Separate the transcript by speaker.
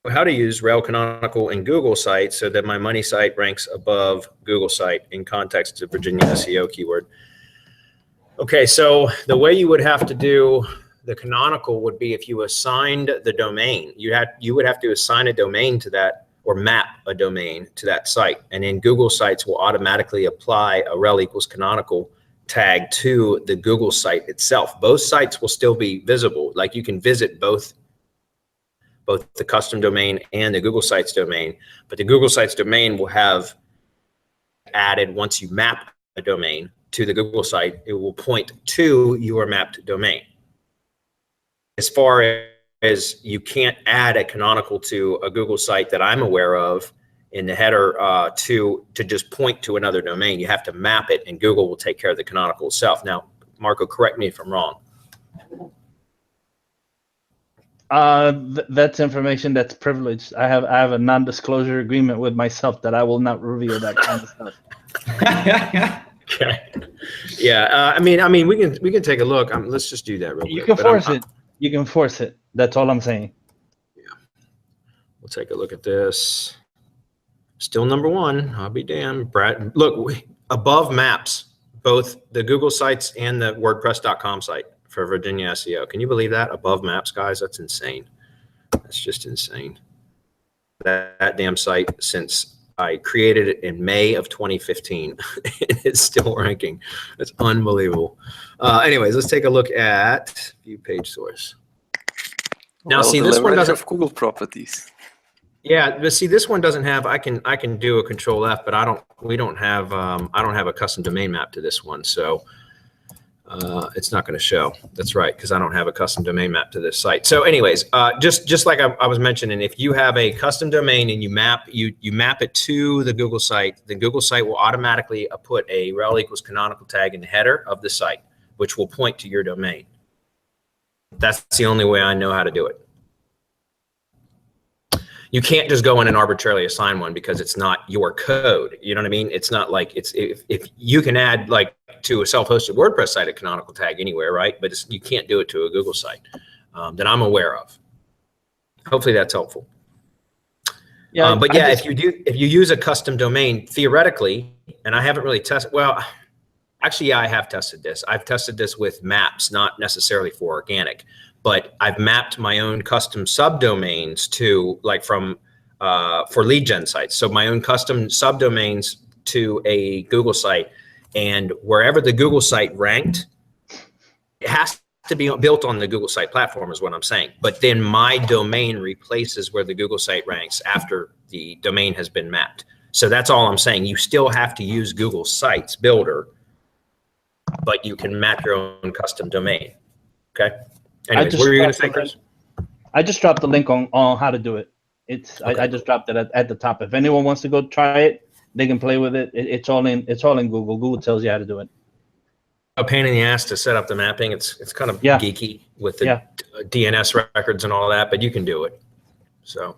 Speaker 1: how to use Rel Canonical in Google site so that my money site ranks above Google site in context of Virginia Seo keyword. Okay, so the way you would have to do the canonical would be if you assigned the domain. You would have to assign a domain to that, or map a domain to that site. And then Google Sites will automatically apply a rel equals canonical tag to the Google site itself. Both sites will still be visible. Like you can visit both the custom domain and the Google Sites domain, but the Google Sites domain will have added once you map a domain to the Google site, it will point to your mapped domain. As far as you can't add a canonical to a Google site that I'm aware of in the header to just point to another domain. You have to map it, and Google will take care of the canonical itself. Now, Marco, correct me if I'm wrong.
Speaker 2: That's information that's privileged. I have a non-disclosure agreement with myself that I will not reveal that kind of stuff.
Speaker 1: Okay. Yeah. I mean, we can take a look. Let's just do that real quick.
Speaker 2: You can force it. You can force it. That's all I'm saying.
Speaker 1: Yeah. We'll take a look at this. Still number one. I'll be damned. Brad, look, above maps, both the Google sites and the WordPress.com site for Virginia Seo. Can you believe that? Above maps, guys? That's insane. That's just insane. That damn site, since I created it in May of 2015, and it's still ranking. That's unbelievable. Anyways, let's take a look at view page source. Now,
Speaker 3: well,
Speaker 1: see, this one doesn't
Speaker 3: have Google properties.
Speaker 1: Yeah, but see, this one doesn't have. I can do a Control F, but I don't have a custom domain map to this one, so it's not going to show. That's right, because I don't have a custom domain map to this site. So, anyways, just like I was mentioning, if you have a custom domain and you map it to the Google site will automatically put a rel equals canonical tag in the header of the site, which will point to your domain. That's the only way I know how to do it. You can't just go in and arbitrarily assign one because it's not your code. You know what I mean? It's not like if you can add like to a self-hosted WordPress site a canonical tag anywhere, right? But you can't do it to a Google site that I'm aware of. Hopefully that's helpful. Yeah, but yeah, if you use a custom domain, theoretically, and I haven't really tested. Well, actually, yeah, I have tested this. I've tested this with maps, not necessarily for organic. But I've mapped my own custom subdomains to like for lead gen sites. So my own custom subdomains to a Google site, and wherever the Google site ranked, it has to be built on the Google site platform is what I'm saying. But then my domain replaces where the Google site ranks after the domain has been mapped. So that's all I'm saying. You still have to use Google Sites Builder, but you can map your own custom domain. Okay. Anyways, what were you going to say, Chris?
Speaker 2: I just dropped the link on how to do it. It's okay. I just dropped it at the top. If anyone wants to go try it, they can play with it. It's all in Google. Google tells you how to do it.
Speaker 1: A pain in the ass to set up the mapping. It's kind of geeky with the DNS records and all that, but you can do it. So